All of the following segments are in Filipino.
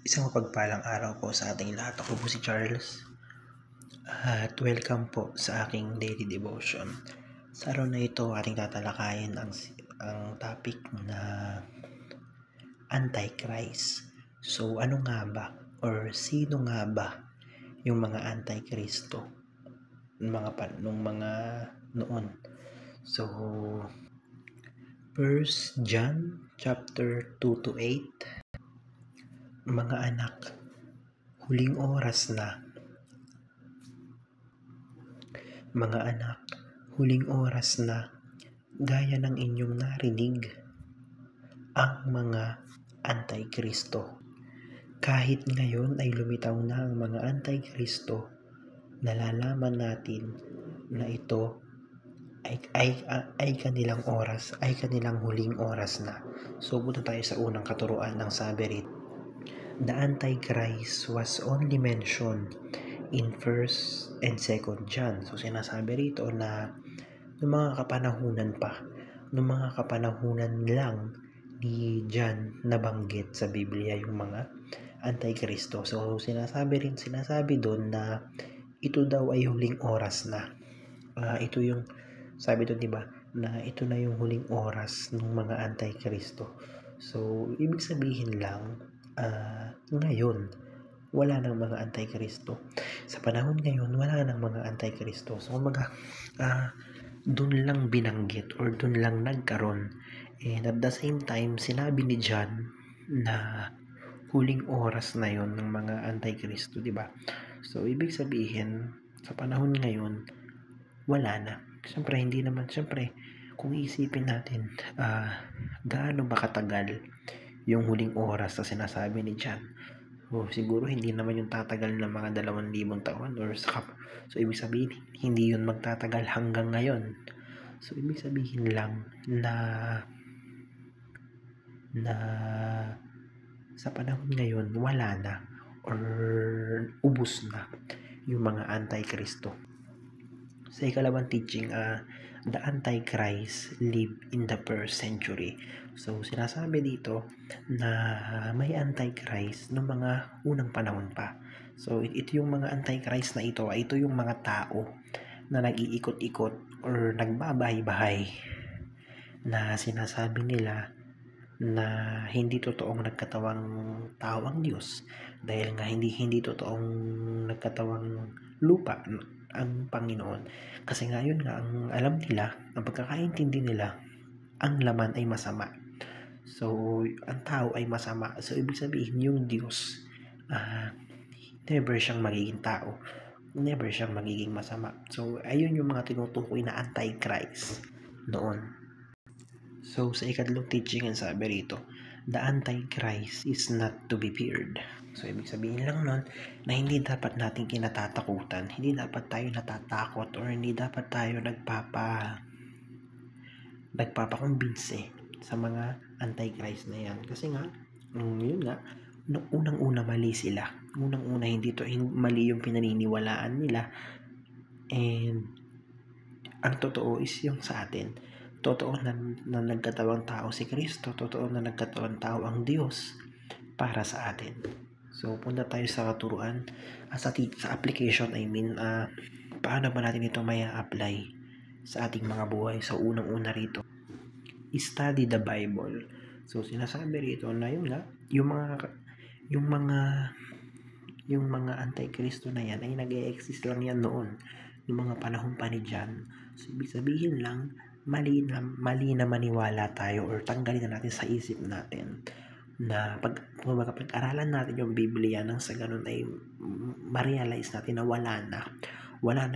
Isang mapagpalang araw po sa ating lahat. Ako po si Charles at welcome po sa aking daily devotion. Sa araw na ito, ating tatalakayin ang topic na Antichrist. So ano nga ba or sino nga ba yung mga Antichristo nung mga noon? So 1 John chapter 2 to 8, mga anak, huling oras na. Mga anak, huling oras na, gaya ng inyong narinig, ang mga Antikristo. Kahit ngayon ay lumitaw na ang mga Antikristo, nalalaman natin na ito ay kanilang oras, ay kanilang huling oras na. So, punta tayo sa unang katuruan ng sabi rito. The Antichrist was only mentioned in 1 and 2 John. So sinasabi rito na noong mga kapanahunan lang ni John nabanggit sa Biblia yung mga Antikristo. So sinasabi doon na ito daw ay huling oras na. Ito yung sabi doon, 'di ba, na ito na yung huling oras ng mga Antikristo. So ibig sabihin lang ngayon wala nang mga Antikristo. Sa panahon ngayon, wala nang mga Antikristo. So, doon lang binanggit or doon lang nagkaroon. And at the same time, sinabi ni John na huling oras na yon ng mga Antikristo, di ba? So, ibig sabihin, sa panahon ngayon, wala na. Siyempre, kung iisipin natin, gaano ba katagal yung huling oras na sinasabi ni John? Siguro hindi naman yung tatagal ng mga 2,000 taon or so ibig sabihin hindi yun magtatagal hanggang ngayon. So ibig sabihin lang na sa panahon ngayon wala na or ubos na yung mga Antikristo. Sa ikalawang teaching, the Antichrist lived in the 1st century. So, sinasabi dito na may Antichrist noong mga unang panahon pa. So, ito yung mga Antichrist na ito yung mga tao na nag-iikot-ikot or nagbabahay-bahay na sinasabi nila na hindi totoong nagkatawang tao ang Diyos dahil nga hindi totoong nagkatawang lupa ang Panginoon. Kasi ngayon nga, ang alam nila, ang pagkakaintindi nila, ang laman ay masama. So, ang tao ay masama. So, ibig sabihin, yung Diyos, never siyang magiging tao. Never siyang magiging masama. So, ayun yung mga tinutukoy na Antichrist noon. So, sa ikatlong teaching, ang sabi rito, the Antichrist is not to be feared. So, ibig sabihin lang nun na hindi dapat natin kinatatakutan, hindi dapat tayo natatakot or hindi dapat tayo nagpapakumbinse sa mga Antichrist na yan. Kasi nga, yun nga, unang-una mali sila. Unang-una mali yung pinaniniwalaan nila. And ang totoo is yung sa atin. Totoo na nagkatawang tao si Kristo. Totoo na nagkatawang tao ang Diyos para sa atin. So, punta tayo sa katuruan. Sa application, paano ba natin ito may apply sa ating mga buhay? So, unang-una rito, study the Bible. So, sinasabi rito na yun nga, yung mga Antikristo na yan ay nag-e-exist lang yan noon, yung mga panahon pa ni John. So, ibig sabihin lang, mali na maniwala tayo or tanggalin na natin sa isip natin na pag-aralan natin yung Biblia nang sa ganun ay ma-realize natin na wala na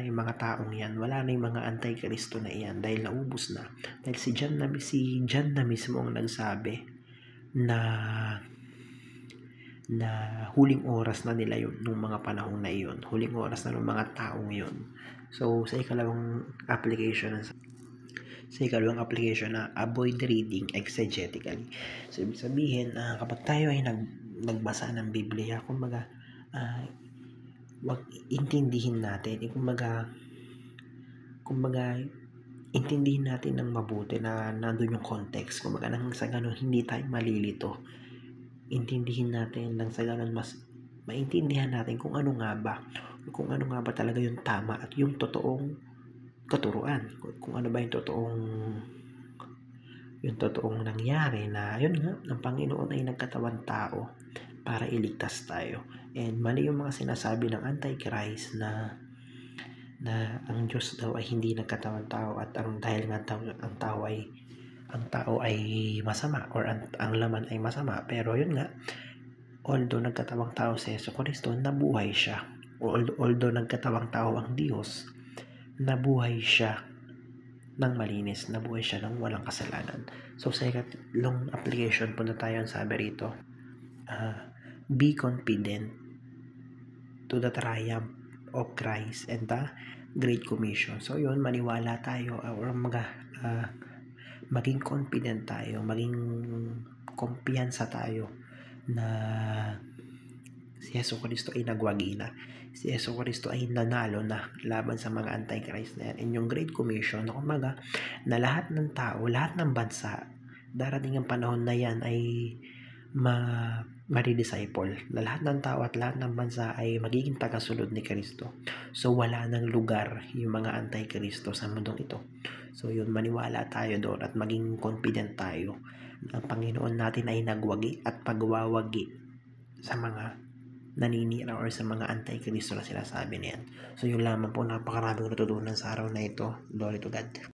yung mga taong yan, wala na yung mga Antikristo na yan dahil naubos na. Dahil si John na mismo ang nagsabi na huling oras na nila yun nung mga panahon na iyon, huling oras na ng mga taong yun. So sa ikalawang application na avoid reading exegetically. So ibig sabihin kapag tayo ay nagbasa ng Biblia, kumbaga wag intindihin natin, kumbaga intindihin natin ng mabuti na nandun yung context, kumbaga nang sa ganun hindi tayo malilito. intindihin natin nang sa ganun mas maintindihan natin kung ano nga ba talaga yung tama at yung totoong katuruan, kung ano ba yung totoong nangyari, na yun nga, ang Panginoon ay nagkatawan tao para iligtas tayo. And mali yung mga sinasabi ng Antichrist na ang Diyos daw ay hindi nagkatawan tao, at dahil nga ang tao ay masama, or ang laman ay masama. Pero yun nga, although nagkatawang tao si Jesucristo, nabuhay siya. Although nagkatawang tao ang Diyos, nabuhay siya ng malinis, nabuhay siya ng walang kasalanan. So sa ikatlong application po na tayo, ang sabi rito, be confident to the triumph of Christ and the Great Commission. So yun, maniwala tayo, or maging confident tayo, maging kumpiyansa tayo na si Jesucristo ay nagwagi na. Si Jesucristo ay nanalo na laban sa mga Antichrist na yan. And yung Great Commission, na kumaga, na lahat ng tao, lahat ng bansa, darating ang panahon na yan ay ma-disciple. Na lahat ng tao at lahat ng bansa ay magiging tagasunod ni Kristo. So wala nang lugar yung mga Antikristo sa mundong ito. So yun, maniwala tayo doon at maging confident tayo. Ang Panginoon natin ay nagwagi at pagwawagi sa mga naninira or sa mga Antikristo na sinasabi niyan. So yun lamang po, napakaraming natutunan sa araw na ito. Glory to God.